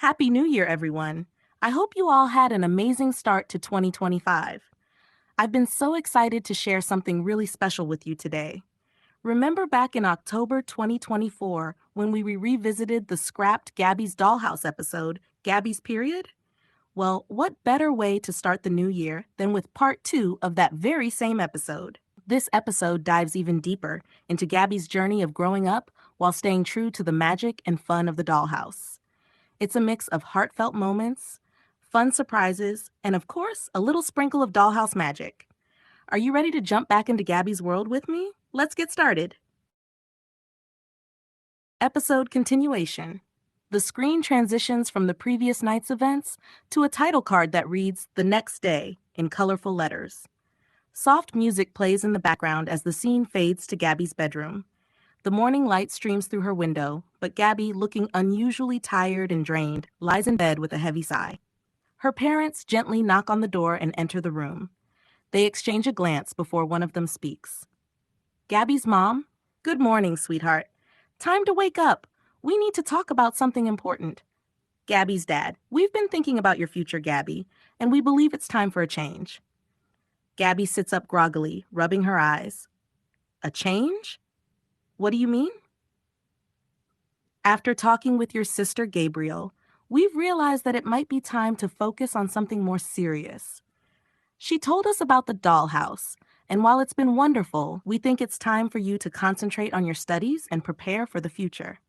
Happy New Year, everyone. I hope you all had an amazing start to 2025. I've been so excited to share something really special with you today. Remember back in October 2024 when we revisited the scrapped Gabby's Dollhouse episode, Gabby's Period? Well, what better way to start the new year than with part 2 of that very same episode? This episode dives even deeper into Gabby's journey of growing up while staying true to the magic and fun of the dollhouse. It's a mix of heartfelt moments, fun surprises, and of course, a little sprinkle of dollhouse magic. Are you ready to jump back into Gabby's world with me? Let's get started. Episode continuation. The screen transitions from the previous night's events to a title card that reads "The Next Day" in colorful letters. Soft music plays in the background as the scene fades to Gabby's bedroom. The morning light streams through her window, but Gabby, looking unusually tired and drained, lies in bed with a heavy sigh. Her parents gently knock on the door and enter the room. They exchange a glance before one of them speaks. Gabby's mom, "Good morning, sweetheart. Time to wake up. We need to talk about something important." Gabby's dad, "We've been thinking about your future, Gabby, and we believe it's time for a change." Gabby sits up groggily, rubbing her eyes. "A change? What do you mean?" "After talking with your sister Gabriel, we've realized that it might be time to focus on something more serious. She told us about the dollhouse, and while it's been wonderful, we think it's time for you to concentrate on your studies and prepare for the future."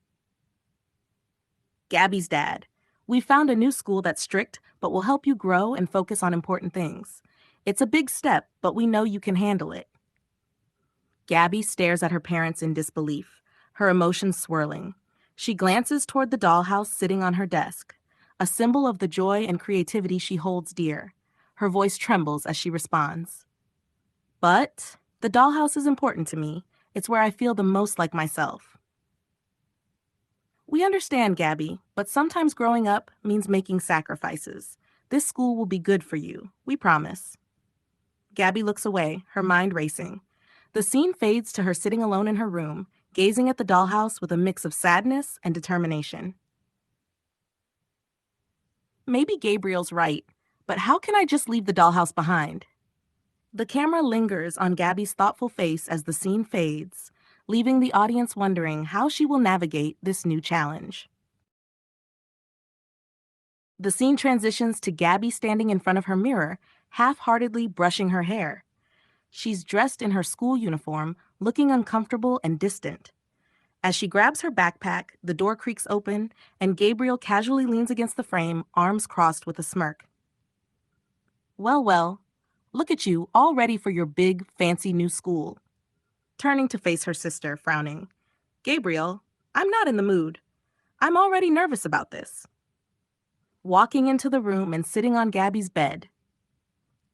Gabby's dad, "We found a new school that's strict, but will help you grow and focus on important things. It's a big step, but we know you can handle it." Gabby stares at her parents in disbelief, her emotions swirling. She glances toward the dollhouse sitting on her desk, a symbol of the joy and creativity she holds dear. Her voice trembles as she responds. "But the dollhouse is important to me. It's where I feel the most like myself." "We understand, Gabby, but sometimes growing up means making sacrifices. This school will be good for you, we promise." Gabby looks away, her mind racing. The scene fades to her sitting alone in her room, gazing at the dollhouse with a mix of sadness and determination. Maybe Gabriel's right, but how can I just leave the dollhouse behind? The camera lingers on Gabby's thoughtful face as the scene fades, leaving the audience wondering how she will navigate this new challenge. The scene transitions to Gabby standing in front of her mirror, half-heartedly brushing her hair. She's dressed in her school uniform, looking uncomfortable and distant. As she grabs her backpack, the door creaks open, and Gabriel casually leans against the frame, arms crossed with a smirk. "Well, well, look at you, all ready for your big, fancy new school." Turning to face her sister, frowning. "Gabriel, I'm not in the mood. I'm already nervous about this." Walking into the room and sitting on Gabby's bed.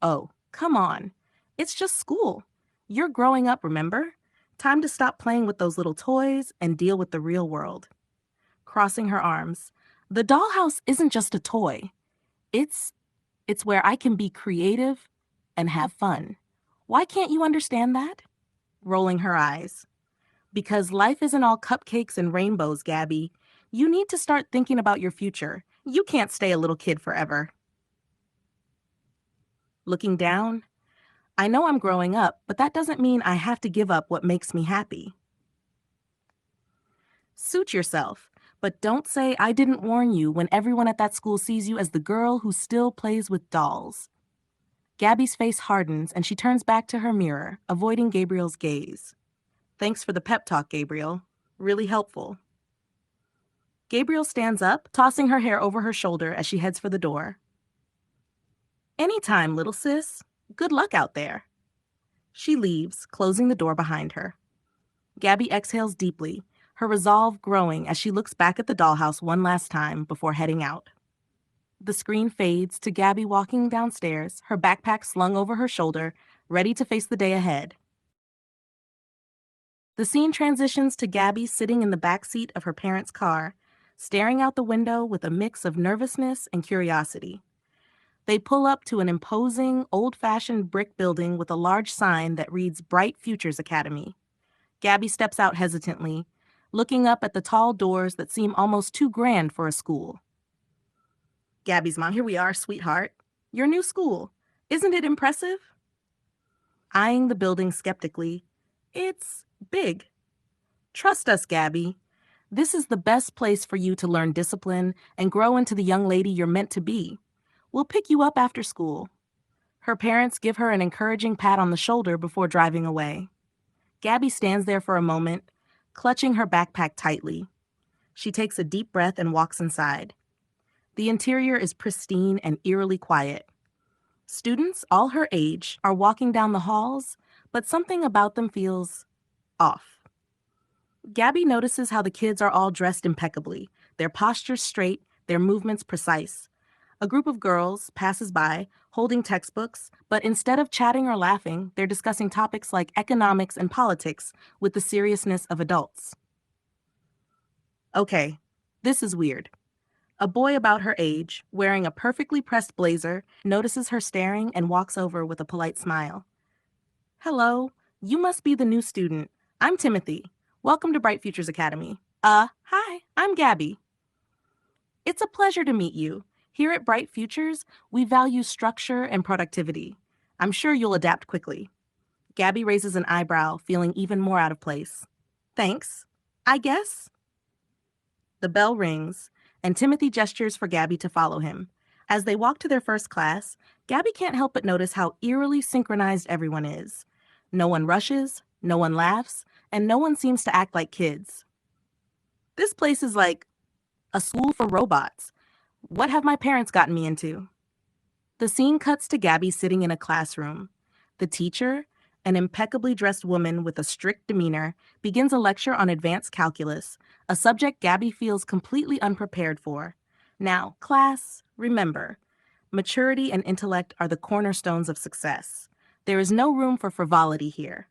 "Oh, come on. It's just school. You're growing up, remember? Time to stop playing with those little toys and deal with the real world." Crossing her arms. "The dollhouse isn't just a toy. It's where I can be creative and have fun. Why can't you understand that?" Rolling her eyes. "Because life isn't all cupcakes and rainbows, Gabby. You need to start thinking about your future. You can't stay a little kid forever." Looking down. "I know I'm growing up, but that doesn't mean I have to give up what makes me happy." Suit yourself, but don't say I didn't warn you when everyone at that school sees you as the girl who still plays with dolls. Gabby's face hardens and she turns back to her mirror, avoiding Gabriel's gaze. "Thanks for the pep talk, Gabriel. Really helpful." Gabriel stands up, tossing her hair over her shoulder as she heads for the door. "Anytime, little sis. Good luck out there." She leaves, closing the door behind her. Gabby exhales deeply, her resolve growing as she looks back at the dollhouse one last time before heading out. The screen fades to Gabby walking downstairs, her backpack slung over her shoulder, ready to face the day ahead. The scene transitions to Gabby sitting in the back seat of her parents' car, staring out the window with a mix of nervousness and curiosity. They pull up to an imposing, old-fashioned brick building with a large sign that reads Bright Futures Academy. Gabby steps out hesitantly, looking up at the tall doors that seem almost too grand for a school. Gabby's mom, here we are, sweetheart. Your new school. Isn't it impressive? Eyeing the building skeptically, it's big. Trust us, Gabby. This is the best place for you to learn discipline and grow into the young lady you're meant to be. We'll pick you up after school. Her parents give her an encouraging pat on the shoulder before driving away. Gabby stands there for a moment, clutching her backpack tightly. She takes a deep breath and walks inside. The interior is pristine and eerily quiet. Students, all her age, are walking down the halls, but something about them feels off. Gabby notices how the kids are all dressed impeccably, their postures straight, their movements precise. A group of girls passes by, holding textbooks, but instead of chatting or laughing, they're discussing topics like economics and politics with the seriousness of adults. Okay, this is weird. A boy about her age, wearing a perfectly pressed blazer, notices her staring and walks over with a polite smile. Hello, you must be the new student. I'm Timothy. Welcome to Bright Futures Academy. Hi, I'm Gabby. It's a pleasure to meet you. Here at Bright Futures, we value structure and productivity. I'm sure you'll adapt quickly. Gabby raises an eyebrow, feeling even more out of place. Thanks, I guess. The bell rings, and Timothy gestures for Gabby to follow him. As they walk to their first class, Gabby can't help but notice how eerily synchronized everyone is. No one rushes, no one laughs, and no one seems to act like kids. This place is like a school for robots. What have my parents gotten me into? The scene cuts to Gabby sitting in a classroom. The teacher, an impeccably dressed woman with a strict demeanor, begins a lecture on advanced calculus, a subject Gabby feels completely unprepared for. Now, class, remember, maturity and intellect are the cornerstones of success. There is no room for frivolity here.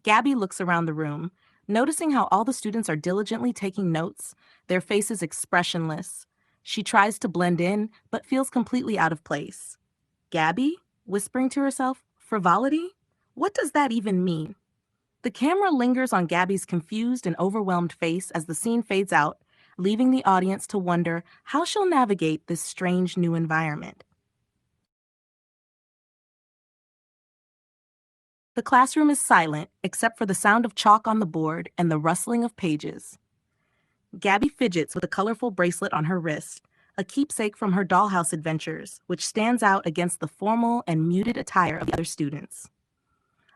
Gabby looks around the room, noticing how all the students are diligently taking notes, their faces expressionless. She tries to blend in, but feels completely out of place. Gabby, whispering to herself, frivolity? What does that even mean? The camera lingers on Gabby's confused and overwhelmed face as the scene fades out, leaving the audience to wonder how she'll navigate this strange new environment. The classroom is silent, except for the sound of chalk on the board and the rustling of pages. Gabby fidgets with a colorful bracelet on her wrist, a keepsake from her Dollhouse adventures, which stands out against the formal and muted attire of the other students.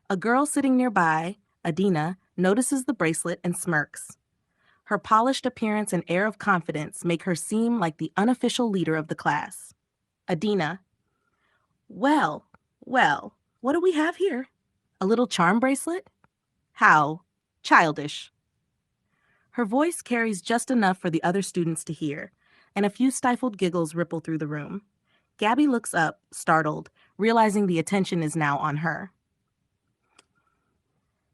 A girl sitting nearby, Adina, notices the bracelet and smirks. Her polished appearance and air of confidence make her seem like the unofficial leader of the class. Adina, well, what do we have here? A little charm bracelet? How childish. Her voice carries just enough for the other students to hear, and a few stifled giggles ripple through the room. Gabby looks up, startled, realizing the attention is now on her.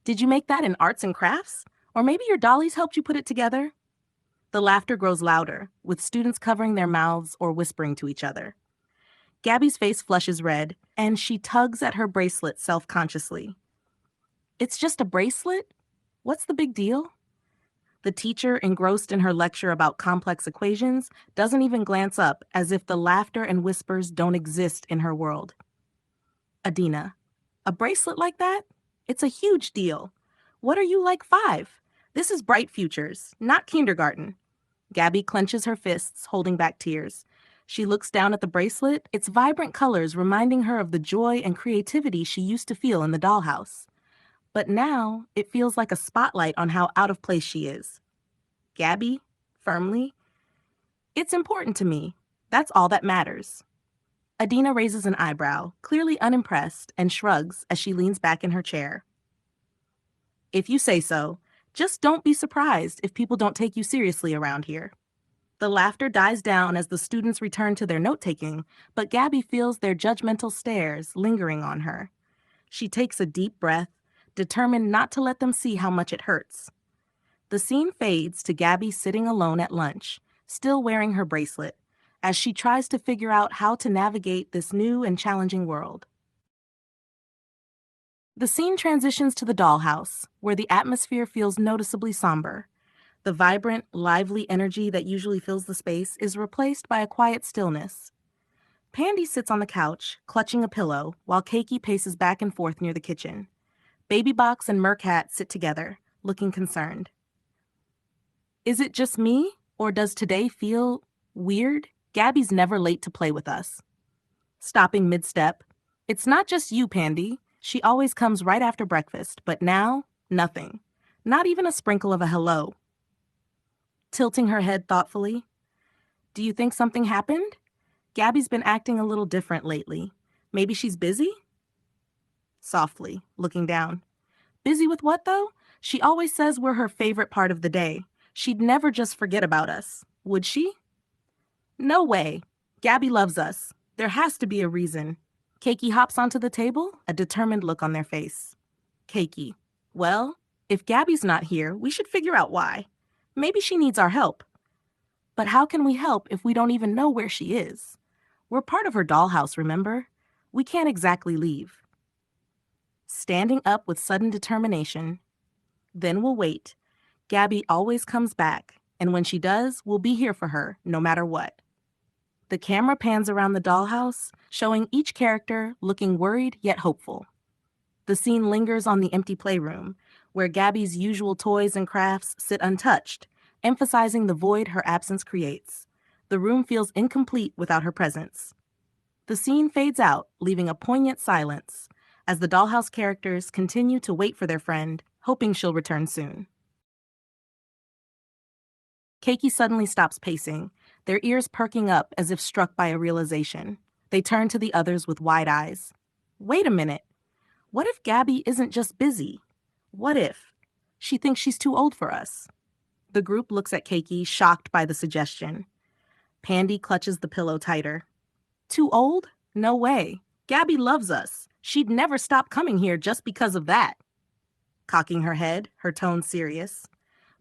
Did you make that in arts and crafts? Or maybe your dollies helped you put it together? The laughter grows louder, with students covering their mouths or whispering to each other. Gabby's face flushes red, and she tugs at her bracelet self-consciously. It's just a bracelet? What's the big deal? The teacher, engrossed in her lecture about complex equations, doesn't even glance up, as if the laughter and whispers don't exist in her world. Adina, a bracelet like that? It's a huge deal. What are you, like 5? This is Bright Futures, not kindergarten. Gabby clenches her fists, holding back tears. She looks down at the bracelet, its vibrant colors reminding her of the joy and creativity she used to feel in the dollhouse. But now, it feels like a spotlight on how out of place she is. Gabby, firmly, it's important to me. That's all that matters. Adina raises an eyebrow, clearly unimpressed, and shrugs as she leans back in her chair. If you say so, just don't be surprised if people don't take you seriously around here. The laughter dies down as the students return to their note-taking, but Gabby feels their judgmental stares lingering on her. She takes a deep breath, determined not to let them see how much it hurts. The scene fades to Gabby sitting alone at lunch, still wearing her bracelet, as she tries to figure out how to navigate this new and challenging world. The scene transitions to the dollhouse, where the atmosphere feels noticeably somber. The vibrant, lively energy that usually fills the space is replaced by a quiet stillness. Pandy sits on the couch, clutching a pillow, while Keiki paces back and forth near the kitchen. Baby Box and Mercat sit together, looking concerned. Is it just me, or does today feel weird? Gabby's never late to play with us. Stopping mid-step. It's not just you, Pandy. She always comes right after breakfast, but now, nothing. Not even a sprinkle of a hello. Tilting her head thoughtfully. Do you think something happened? Gabby's been acting a little different lately. Maybe she's busy? Softly, looking down. Busy with what, though? She always says we're her favorite part of the day. She'd never just forget about us, would she? No way. Gabby loves us. There has to be a reason. Keiki hops onto the table, a determined look on their face. Keiki. Well, if Gabby's not here, we should figure out why. Maybe she needs our help. But how can we help if we don't even know where she is? We're part of her dollhouse, remember? We can't exactly leave. Standing up with sudden determination. Then we'll wait. Gabby always comes back, and when she does, we'll be here for her, no matter what. The camera pans around the dollhouse, showing each character looking worried yet hopeful. The scene lingers on the empty playroom, where Gabby's usual toys and crafts sit untouched, emphasizing the void her absence creates. The room feels incomplete without her presence. The scene fades out, leaving a poignant silence, as the dollhouse characters continue to wait for their friend, hoping she'll return soon. Keiki suddenly stops pacing, their ears perking up as if struck by a realization. They turn to the others with wide eyes. Wait a minute. What if Gabby isn't just busy? What if she thinks she's too old for us? The group looks at Keiki, shocked by the suggestion. Pandy clutches the pillow tighter. Too old? No way. Gabby loves us. She'd never stop coming here just because of that. Cocking her head, her tone serious.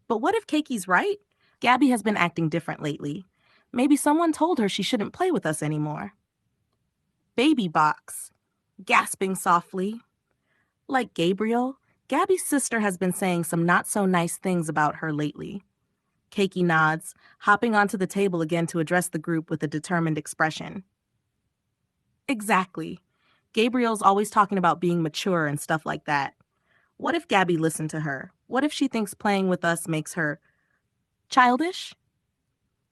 But what if Keiki's right? Gabby has been acting different lately. Maybe someone told her she shouldn't play with us anymore. Baby Box. Gasping softly. Like Gabriel, Gabby's sister has been saying some not-so-nice things about her lately. Keiki nods, hopping onto the table again to address the group with a determined expression. Exactly. Gabriel's always talking about being mature and stuff like that. What if Gabby listened to her? What if she thinks playing with us makes her childish?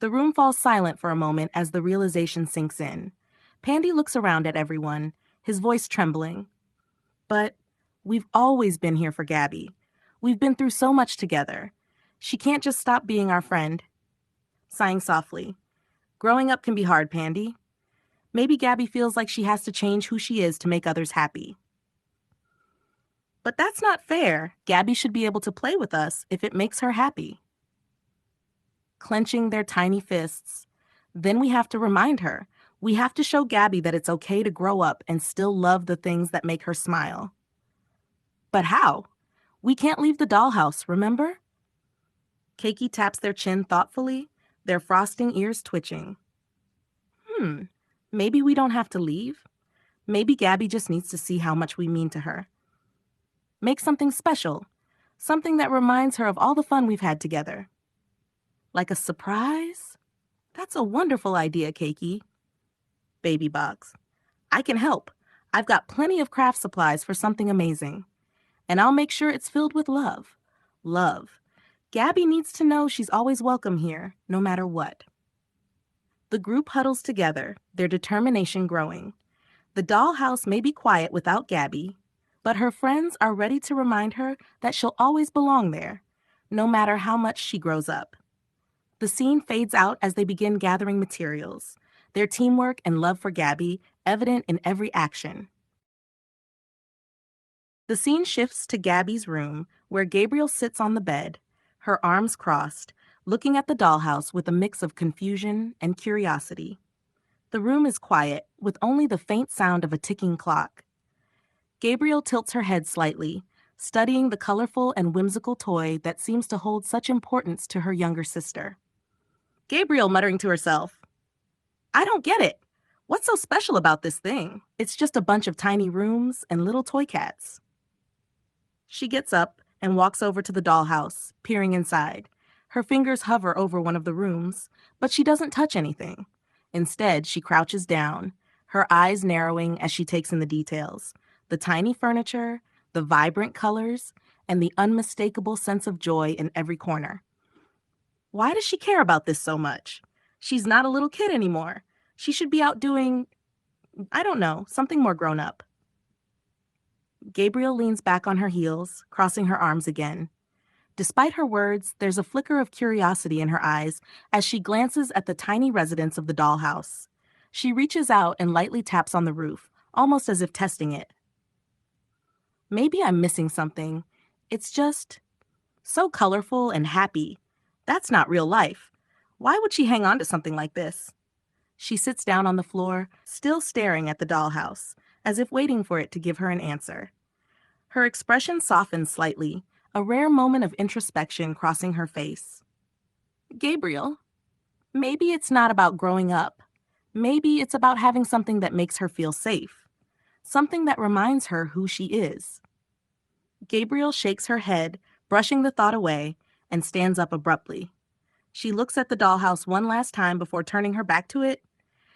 The room falls silent for a moment as the realization sinks in. Pandy looks around at everyone, his voice trembling. But we've always been here for Gabby. We've been through so much together. She can't just stop being our friend. Sighing softly. Growing up can be hard, Pandy. Maybe Gabby feels like she has to change who she is to make others happy. But that's not fair. Gabby should be able to play with us if it makes her happy. Clenching their tiny fists. Then we have to remind her. We have to show Gabby that it's okay to grow up and still love the things that make her smile. But how? We can't leave the dollhouse, remember? Keiki taps their chin thoughtfully, their frosting ears twitching. Maybe we don't have to leave. Maybe Gabby just needs to see how much we mean to her. Make something special, something that reminds her of all the fun we've had together. Like a surprise? That's a wonderful idea, Keiki. Baby Box. I can help. I've got plenty of craft supplies for something amazing. And I'll make sure it's filled with love. Love. Gabby needs to know she's always welcome here, no matter what. The group huddles together, their determination growing. The dollhouse may be quiet without Gabby, but her friends are ready to remind her that she'll always belong there, no matter how much she grows up. The scene fades out as they begin gathering materials, their teamwork and love for Gabby evident in every action. The scene shifts to Gabby's room, where Gabriel sits on the bed, her arms crossed, looking at the dollhouse with a mix of confusion and curiosity. The room is quiet, with only the faint sound of a ticking clock. Gabriel tilts her head slightly, studying the colorful and whimsical toy that seems to hold such importance to her younger sister. Gabriel muttering to herself, I don't get it. What's so special about this thing? It's just a bunch of tiny rooms and little toy cats. She gets up and walks over to the dollhouse, peering inside. Her fingers hover over one of the rooms, but she doesn't touch anything. Instead, she crouches down, her eyes narrowing as she takes in the details: the tiny furniture, the vibrant colors, and the unmistakable sense of joy in every corner. Why does she care about this so much? She's not a little kid anymore. She should be out doing, I don't know, something more grown up. Gabriel leans back on her heels, crossing her arms again. Despite her words, there's a flicker of curiosity in her eyes as she glances at the tiny residence of the dollhouse. She reaches out and lightly taps on the roof, almost as if testing it. Maybe I'm missing something. It's just so colorful and happy. That's not real life. Why would she hang on to something like this? She sits down on the floor, still staring at the dollhouse, as if waiting for it to give her an answer. Her expression softens slightly, a rare moment of introspection crossing her face. Gabriel, maybe it's not about growing up. Maybe it's about having something that makes her feel safe. Something that reminds her who she is. Gabriel shakes her head, brushing the thought away, and stands up abruptly. She looks at the dollhouse one last time before turning her back to it,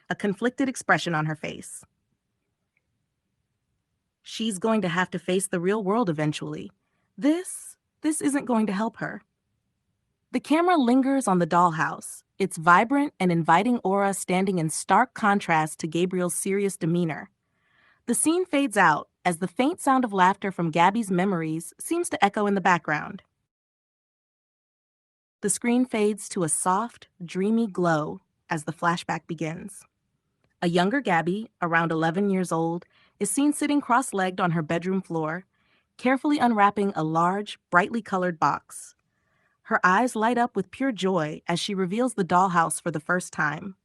a conflicted expression on her face. She's going to have to face the real world eventually. This isn't going to help her. The camera lingers on the dollhouse, its vibrant and inviting aura standing in stark contrast to Gabriel's serious demeanor. The scene fades out as the faint sound of laughter from Gabby's memories seems to echo in the background. The screen fades to a soft, dreamy glow as the flashback begins. A younger Gabby, around 11 years old, is seen sitting cross-legged on her bedroom floor, carefully unwrapping a large, brightly colored box. Her eyes light up with pure joy as she reveals the dollhouse for the first time.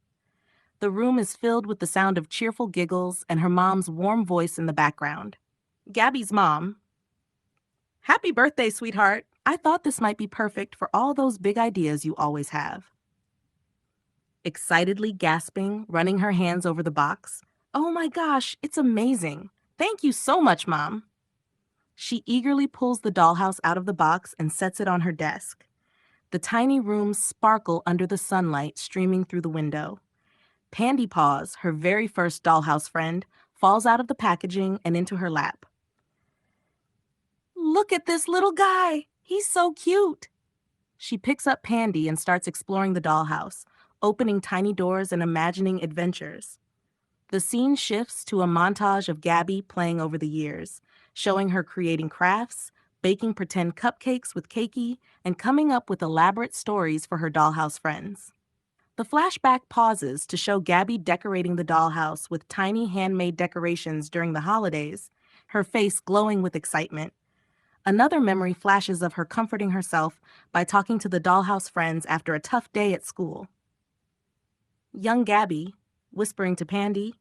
The room is filled with the sound of cheerful giggles and her mom's warm voice in the background. Gabby's mom: "Happy birthday, sweetheart. I thought this might be perfect for all those big ideas you always have." Excitedly gasping, running her hands over the box. "Oh my gosh, it's amazing. Thank you so much, Mom." She eagerly pulls the dollhouse out of the box and sets it on her desk. The tiny rooms sparkle under the sunlight streaming through the window. Pandy Paws, her very first dollhouse friend, falls out of the packaging and into her lap. "Look at this little guy. He's so cute." She picks up Pandy and starts exploring the dollhouse, opening tiny doors and imagining adventures. The scene shifts to a montage of Gabby playing over the years, showing her creating crafts, baking pretend cupcakes with Keiki, and coming up with elaborate stories for her dollhouse friends. The flashback pauses to show Gabby decorating the dollhouse with tiny handmade decorations during the holidays, her face glowing with excitement. Another memory flashes of her comforting herself by talking to the dollhouse friends after a tough day at school. Young Gabby, whispering to Pandy,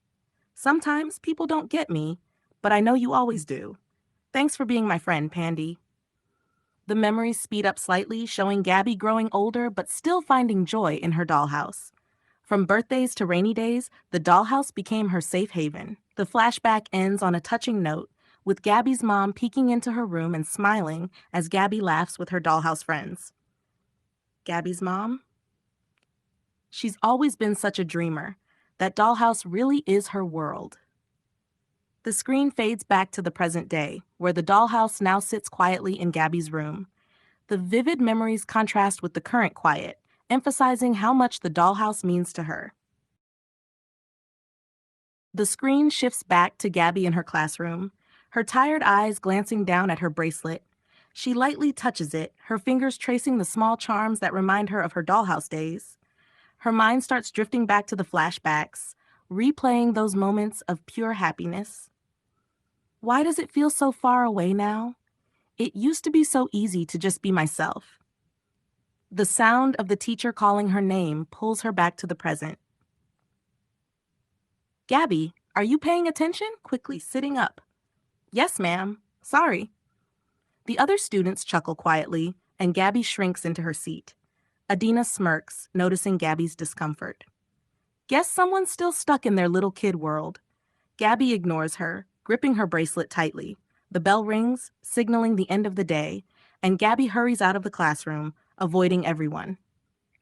"Sometimes people don't get me, but I know you always do. Thanks for being my friend, Pandy." The memories speed up slightly, showing Gabby growing older but still finding joy in her dollhouse. From birthdays to rainy days, the dollhouse became her safe haven. The flashback ends on a touching note, with Gabby's mom peeking into her room and smiling as Gabby laughs with her dollhouse friends. Gabby's mom? She's always been such a dreamer. That dollhouse really is her world. The screen fades back to the present day, where the dollhouse now sits quietly in Gabby's room. The vivid memories contrast with the current quiet, emphasizing how much the dollhouse means to her. The screen shifts back to Gabby in her classroom, her tired eyes glancing down at her bracelet. She lightly touches it, her fingers tracing the small charms that remind her of her dollhouse days. Her mind starts drifting back to the flashbacks, replaying those moments of pure happiness. Why does it feel so far away now? It used to be so easy to just be myself. The sound of the teacher calling her name pulls her back to the present. "Gabby, are you paying attention?" Quickly sitting up. "Yes, ma'am. Sorry." The other students chuckle quietly, and Gabby shrinks into her seat. Adina smirks, noticing Gabby's discomfort. Guess someone's still stuck in their little kid world. Gabby ignores her, gripping her bracelet tightly. The bell rings, signaling the end of the day, and Gabby hurries out of the classroom, avoiding everyone.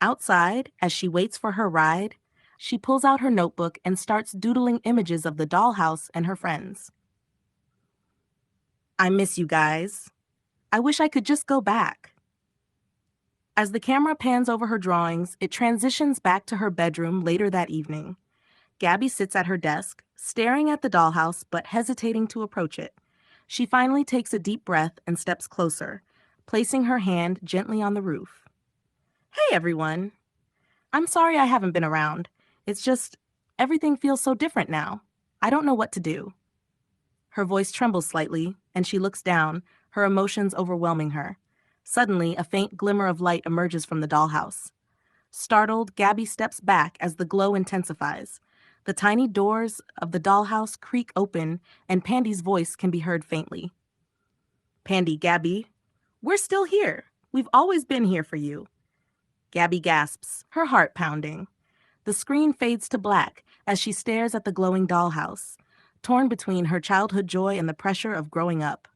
Outside, as she waits for her ride, she pulls out her notebook and starts doodling images of the dollhouse and her friends. I miss you guys. I wish I could just go back. As the camera pans over her drawings, it transitions back to her bedroom later that evening. Gabby sits at her desk, staring at the dollhouse but hesitating to approach it. She finally takes a deep breath and steps closer, placing her hand gently on the roof. Hey everyone. I'm sorry I haven't been around. It's just, everything feels so different now. I don't know what to do. Her voice trembles slightly, and she looks down, her emotions overwhelming her. Suddenly, a faint glimmer of light emerges from the dollhouse. Startled, Gabby steps back as the glow intensifies. The tiny doors of the dollhouse creak open, and Pandy's voice can be heard faintly. Pandy, Gabby, we're still here. We've always been here for you. Gabby gasps, her heart pounding. The screen fades to black as she stares at the glowing dollhouse, torn between her childhood joy and the pressure of growing up.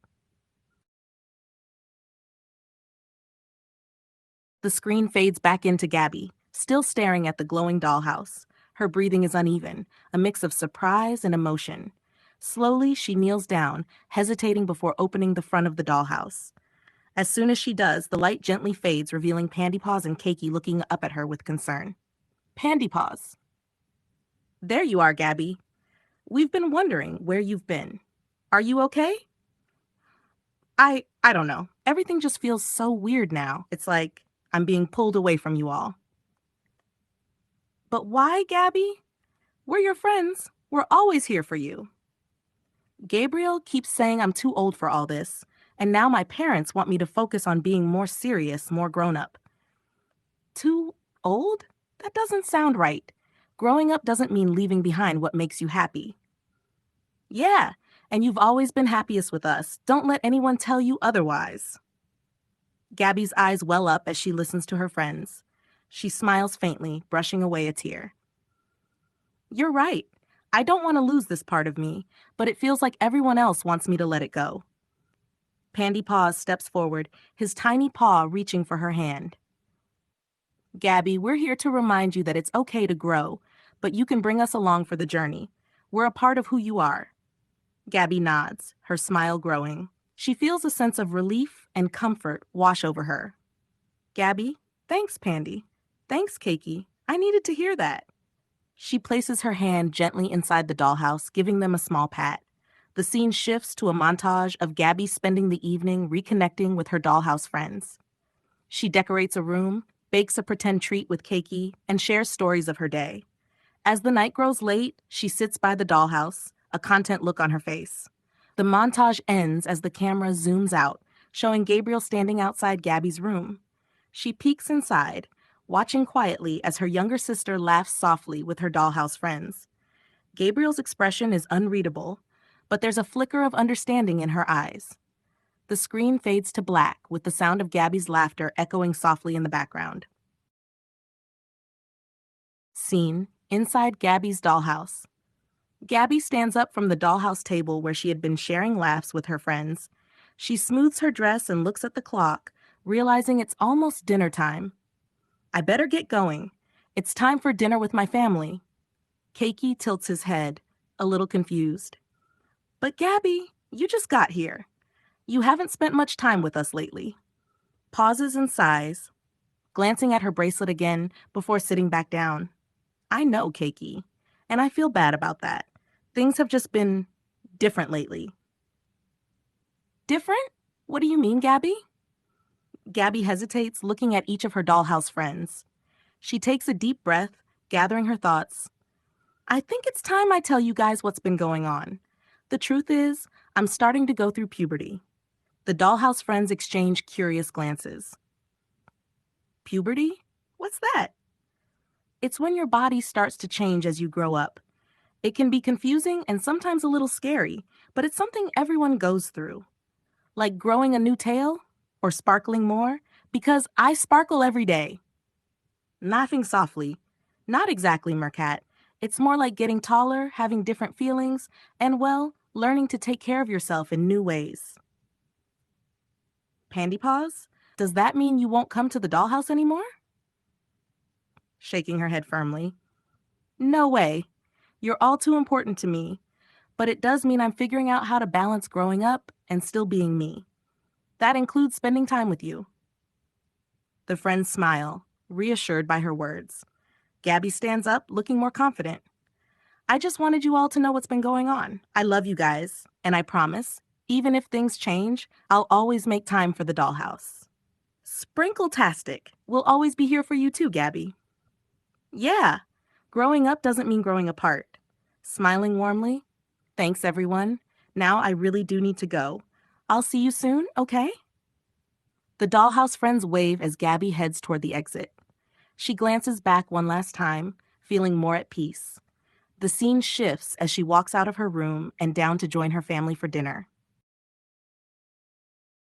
The screen fades back into Gabby, still staring at the glowing dollhouse. Her breathing is uneven, a mix of surprise and emotion. Slowly, she kneels down, hesitating before opening the front of the dollhouse. As soon as she does, the light gently fades, revealing Pandypaws and Cakey looking up at her with concern. Pandypaws. There you are, Gabby. We've been wondering where you've been. Are you okay? I don't know. Everything just feels so weird now. It's like I'm being pulled away from you all. But why, Gabby? We're your friends. We're always here for you. Gabriel keeps saying I'm too old for all this, and now my parents want me to focus on being more serious, more grown up. Too old? That doesn't sound right. Growing up doesn't mean leaving behind what makes you happy. Yeah, and you've always been happiest with us. Don't let anyone tell you otherwise. Gabby's eyes well up as she listens to her friends. She smiles faintly, brushing away a tear. You're right. I don't want to lose this part of me, but it feels like everyone else wants me to let it go. Pandypaws steps forward, his tiny paw reaching for her hand. Gabby, we're here to remind you that it's okay to grow, but you can bring us along for the journey. We're a part of who you are. Gabby nods, her smile growing. She feels a sense of relief and comfort wash over her. Gabby, thanks, Pandy. Thanks, Cakey. I needed to hear that. She places her hand gently inside the dollhouse, giving them a small pat. The scene shifts to a montage of Gabby spending the evening reconnecting with her dollhouse friends. She decorates a room, bakes a pretend treat with Cakey, and shares stories of her day. As the night grows late, she sits by the dollhouse, a content look on her face. The montage ends as the camera zooms out, showing Gabriel standing outside Gabby's room. She peeks inside, watching quietly as her younger sister laughs softly with her dollhouse friends. Gabriel's expression is unreadable, but there's a flicker of understanding in her eyes. The screen fades to black, with the sound of Gabby's laughter echoing softly in the background. Scene: inside Gabby's dollhouse. Gabby stands up from the dollhouse table where she had been sharing laughs with her friends. She smooths her dress and looks at the clock, realizing it's almost dinner time. I better get going. It's time for dinner with my family. Cakey tilts his head, a little confused. But Gabby, you just got here. You haven't spent much time with us lately. Pauses and sighs, glancing at her bracelet again before sitting back down. I know, Cakey, and I feel bad about that. Things have just been different lately. Different? What do you mean, Gabby? Gabby hesitates, looking at each of her dollhouse friends. She takes a deep breath, gathering her thoughts. I think it's time I tell you guys what's been going on. The truth is, I'm starting to go through puberty. The dollhouse friends exchange curious glances. Puberty? What's that? It's when your body starts to change as you grow up. It can be confusing and sometimes a little scary, but it's something everyone goes through. Like growing a new tail or sparkling more, because I sparkle every day. Laughing softly. Not exactly, Mercat. It's more like getting taller, having different feelings, and, well, learning to take care of yourself in new ways. Pandypaws? Does that mean you won't come to the dollhouse anymore? Shaking her head firmly. No way. You're all too important to me. But it does mean I'm figuring out how to balance growing up and still being me. That includes spending time with you. The friends smile, reassured by her words. Gabby stands up, looking more confident. I just wanted you all to know what's been going on. I love you guys, and I promise, even if things change, I'll always make time for the dollhouse. Sprinkle-tastic. We'll always be here for you too, Gabby. Yeah, growing up doesn't mean growing apart. Smiling warmly. Thanks, everyone. Now I really do need to go. I'll see you soon, okay? The dollhouse friends wave as Gabby heads toward the exit. She glances back one last time, feeling more at peace. The scene shifts as she walks out of her room and down to join her family for dinner.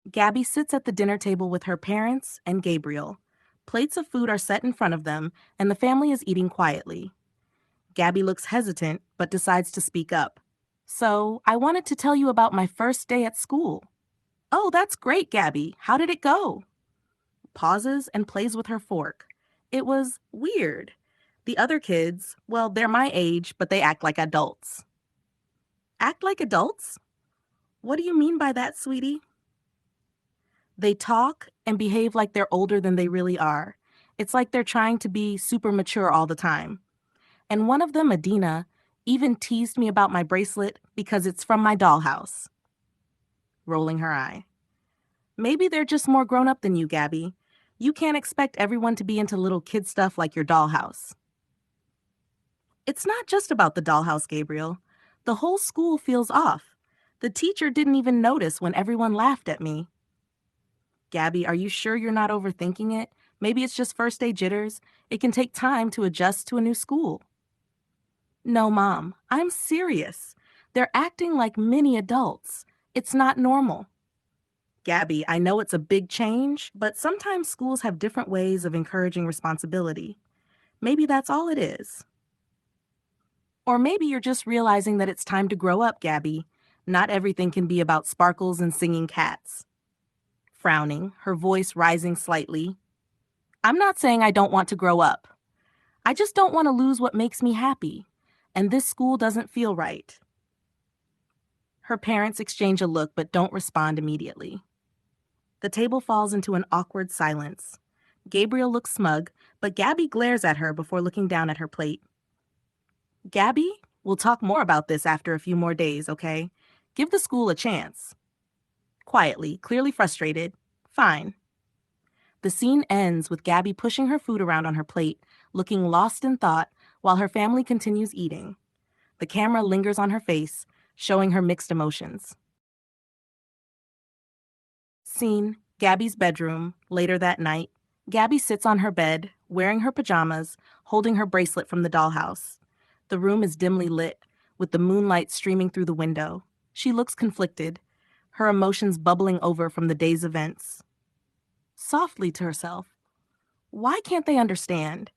Gabby sits at the dinner table with her parents and Gabriel. Plates of food are set in front of them, and the family is eating quietly. Gabby looks hesitant, but decides to speak up. So, I wanted to tell you about my first day at school. Oh, that's great, Gabby. How did it go? Pauses and plays with her fork. It was weird. The other kids, well, they're my age, but they act like adults. Act like adults? What do you mean by that, sweetie? They talk and behave like they're older than they really are. It's like they're trying to be super mature all the time. And one of them, Adina, even teased me about my bracelet because it's from my dollhouse. Rolling her eye. Maybe they're just more grown up than you, Gabby. You can't expect everyone to be into little kid stuff like your dollhouse. It's not just about the dollhouse, Gabriel. The whole school feels off. The teacher didn't even notice when everyone laughed at me. Gabby, are you sure you're not overthinking it? Maybe it's just first day jitters. It can take time to adjust to a new school. No, Mom, I'm serious. They're acting like mini adults. It's not normal. Gabby, I know it's a big change, but sometimes schools have different ways of encouraging responsibility. Maybe that's all it is. Or maybe you're just realizing that it's time to grow up, Gabby. Not everything can be about sparkles and singing cats. Frowning, her voice rising slightly. I'm not saying I don't want to grow up. I just don't want to lose what makes me happy. And this school doesn't feel right. Her parents exchange a look but don't respond immediately. The table falls into an awkward silence. Gabriel looks smug, but Gabby glares at her before looking down at her plate. Gabby, we'll talk more about this after a few more days, okay? Give the school a chance. Quietly, clearly frustrated. Fine. The scene ends with Gabby pushing her food around on her plate, looking lost in thought while her family continues eating. The camera lingers on her face, showing her mixed emotions. Scene, Gabby's bedroom, later that night. Gabby sits on her bed, wearing her pajamas, holding her bracelet from the dollhouse. The room is dimly lit, with the moonlight streaming through the window. She looks conflicted, her emotions bubbling over from the day's events. Softly to herself, why can't they understand?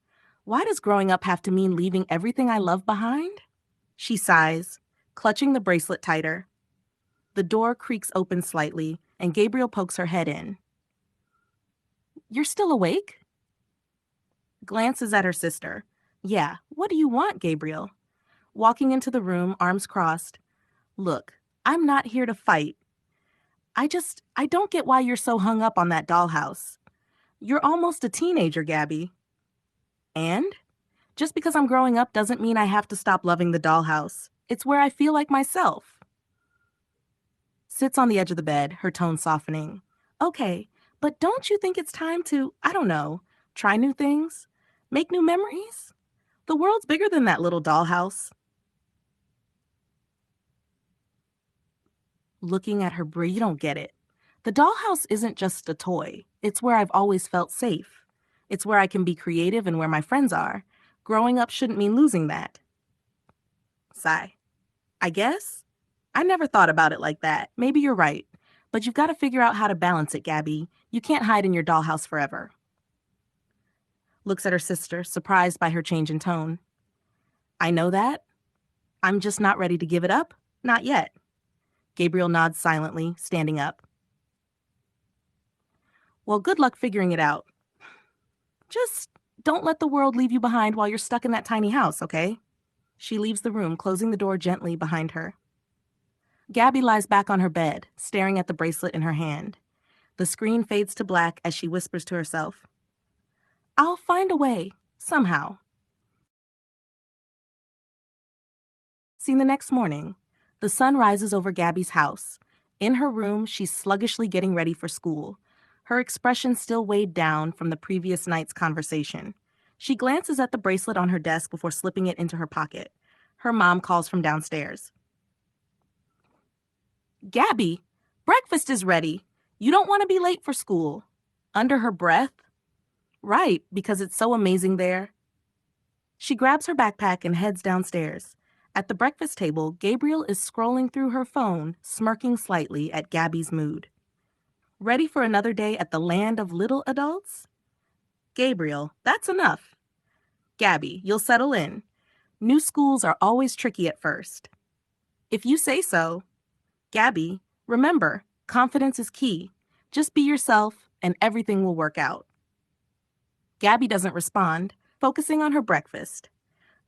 Why does growing up have to mean leaving everything I love behind? She sighs, clutching the bracelet tighter. The door creaks open slightly, and Gabriel pokes her head in. You're still awake? Glances at her sister. Yeah, what do you want, Gabriel? Walking into the room, arms crossed. Look, I'm not here to fight. I don't get why you're so hung up on that dollhouse. You're almost a teenager, Gabby. And? Just because I'm growing up doesn't mean I have to stop loving the dollhouse. It's where I feel like myself. Sits on the edge of the bed, her tone softening. Okay, but don't you think it's time to, I don't know, try new things? Make new memories? The world's bigger than that little dollhouse. Looking at her, you don't get it. The dollhouse isn't just a toy. It's where I've always felt safe. It's where I can be creative and where my friends are. Growing up shouldn't mean losing that. Sigh. I guess? I never thought about it like that. Maybe you're right. But you've got to figure out how to balance it, Gabby. You can't hide in your dollhouse forever. Looks at her sister, surprised by her change in tone. I know that. I'm just not ready to give it up. Not yet. Gabriel nods silently, standing up. Well, good luck figuring it out. Just don't let the world leave you behind while you're stuck in that tiny house, okay? She leaves the room, closing the door gently behind her. Gabby lies back on her bed, staring at the bracelet in her hand. The screen fades to black as she whispers to herself, "I'll find a way, somehow." See, the next morning, the sun rises over Gabby's house. In her room, she's sluggishly getting ready for school, her expression still weighed down from the previous night's conversation. She glances at the bracelet on her desk before slipping it into her pocket. Her mom calls from downstairs. "Gabby, breakfast is ready. You don't want to be late for school." Under her breath, "Right, because it's so amazing there." She grabs her backpack and heads downstairs. At the breakfast table, Gabriel is scrolling through her phone, smirking slightly at Gabby's mood. Ready for another day at the land of little adults? Gabriel, that's enough. Gabby, you'll settle in. New schools are always tricky at first. If you say so. Gabby, remember, confidence is key. Just be yourself and everything will work out. Gabby doesn't respond, focusing on her breakfast.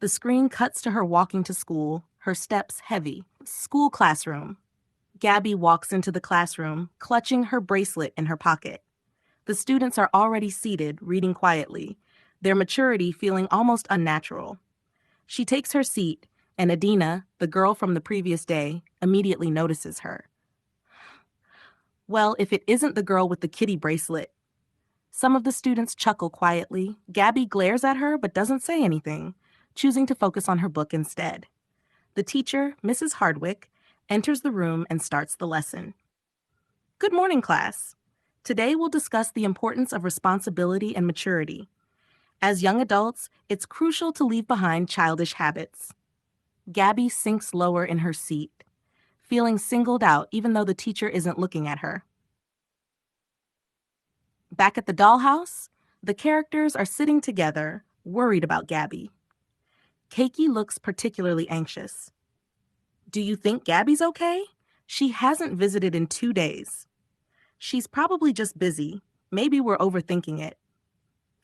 The screen cuts to her walking to school, her steps heavy. School classroom. Gabby walks into the classroom, clutching her bracelet in her pocket. The students are already seated, reading quietly, their maturity feeling almost unnatural. She takes her seat, and Adina, the girl from the previous day, immediately notices her. Well, if it isn't the girl with the kitty bracelet. Some of the students chuckle quietly. Gabby glares at her but doesn't say anything, choosing to focus on her book instead. The teacher, Mrs. Hardwick, enters the room and starts the lesson. Good morning, class. Today we'll discuss the importance of responsibility and maturity. As young adults, it's crucial to leave behind childish habits. Gabby sinks lower in her seat, feeling singled out even though the teacher isn't looking at her. Back at the dollhouse, the characters are sitting together, worried about Gabby. Keiki looks particularly anxious. Do you think Gabby's okay? She hasn't visited in 2 days. She's probably just busy. Maybe we're overthinking it.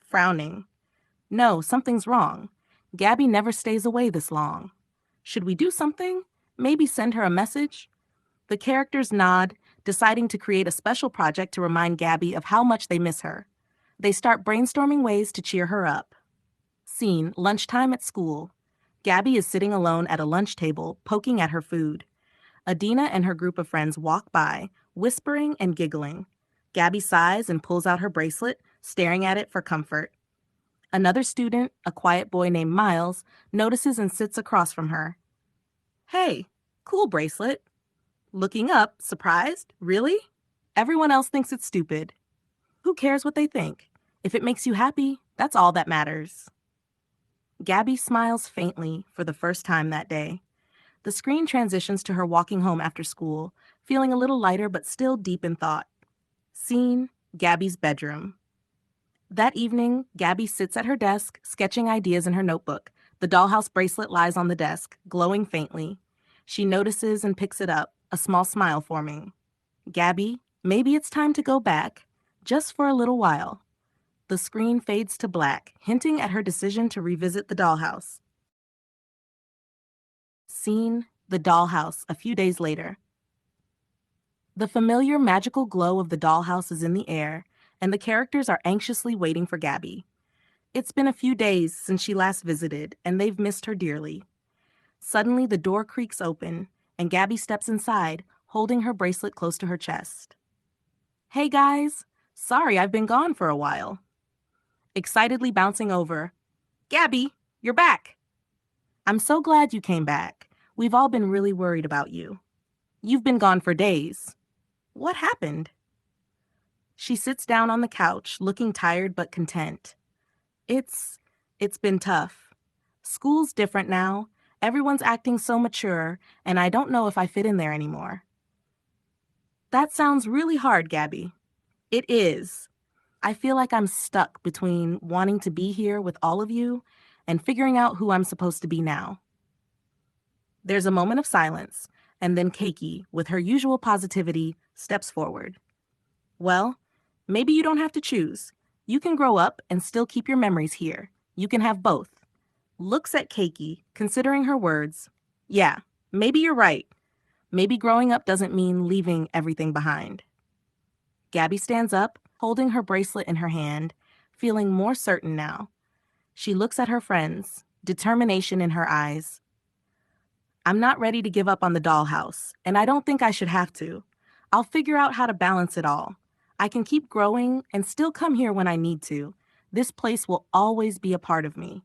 Frowning. No, something's wrong. Gabby never stays away this long. Should we do something? Maybe send her a message? The characters nod, deciding to create a special project to remind Gabby of how much they miss her. They start brainstorming ways to cheer her up. Scene, lunchtime at school. Gabby is sitting alone at a lunch table, poking at her food. Adina and her group of friends walk by, whispering and giggling. Gabby sighs and pulls out her bracelet, staring at it for comfort. Another student, a quiet boy named Miles, notices and sits across from her. Hey, cool bracelet. Looking up, surprised, really? Everyone else thinks it's stupid. Who cares what they think? If it makes you happy, that's all that matters. Gabby smiles faintly for the first time that day. The screen transitions to her walking home after school, feeling a little lighter but still deep in thought. Scene, Gabby's bedroom. That evening, Gabby sits at her desk, sketching ideas in her notebook. The dollhouse bracelet lies on the desk, glowing faintly. She notices and picks it up, a small smile forming. Gabby, maybe it's time to go back, just for a little while. The screen fades to black, hinting at her decision to revisit the dollhouse. Scene, the dollhouse, a few days later. The familiar magical glow of the dollhouse is in the air, and the characters are anxiously waiting for Gabby. It's been a few days since she last visited, and they've missed her dearly. Suddenly, the door creaks open, and Gabby steps inside, holding her bracelet close to her chest. Hey guys, sorry I've been gone for a while. Excitedly bouncing over, Gabby, you're back. I'm so glad you came back. We've all been really worried about you. You've been gone for days. What happened? She sits down on the couch, looking tired but content. It's been tough. School's different now. Everyone's acting so mature, and I don't know if I fit in there anymore. That sounds really hard, Gabby. It is. I feel like I'm stuck between wanting to be here with all of you and figuring out who I'm supposed to be now. There's a moment of silence, and then Keiki, with her usual positivity, steps forward. Well, Maybe you don't have to choose. You can grow up and still keep your memories here. You can have both. Looks at Keiki, considering her words. Yeah, maybe you're right. Maybe growing up doesn't mean leaving everything behind. Gabby stands up, holding her bracelet in her hand, feeling more certain now. She looks at her friends, determination in her eyes. I'm not ready to give up on the dollhouse, and I don't think I should have to. I'll figure out how to balance it all. I can keep growing and still come here when I need to. This place will always be a part of me.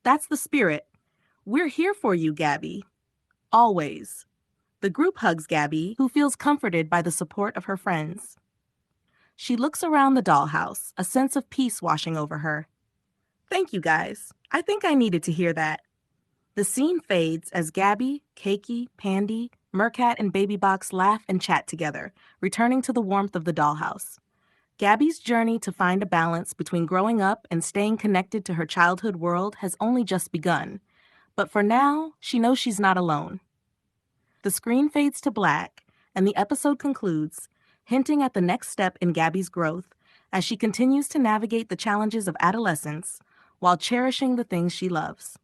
That's the spirit. We're here for you, Gabby. Always. The group hugs Gabby, who feels comforted by the support of her friends. She looks around the dollhouse, a sense of peace washing over her. Thank you, guys. I think I needed to hear that. The scene fades as Gabby, Keiki, Pandy, Mercat, and Babybox laugh and chat together, returning to the warmth of the dollhouse. Gabby's journey to find a balance between growing up and staying connected to her childhood world has only just begun. But for now, she knows she's not alone. The screen fades to black, and the episode concludes, hinting at the next step in Gabby's growth as she continues to navigate the challenges of adolescence while cherishing the things she loves.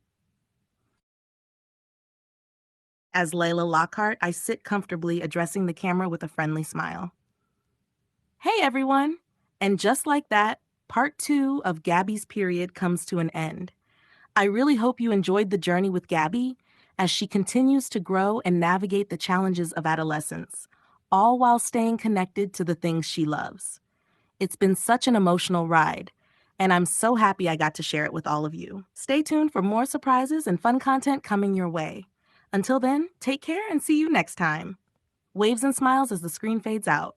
As Layla Lockhart, I sit comfortably addressing the camera with a friendly smile. Hey everyone! And just like that, part 2 of Gabby's period comes to an end. I really hope you enjoyed the journey with Gabby as she continues to grow and navigate the challenges of adolescence, all while staying connected to the things she loves. It's been such an emotional ride, and I'm so happy I got to share it with all of you. Stay tuned for more surprises and fun content coming your way. Until then, take care and see you next time. Waves and smiles as the screen fades out.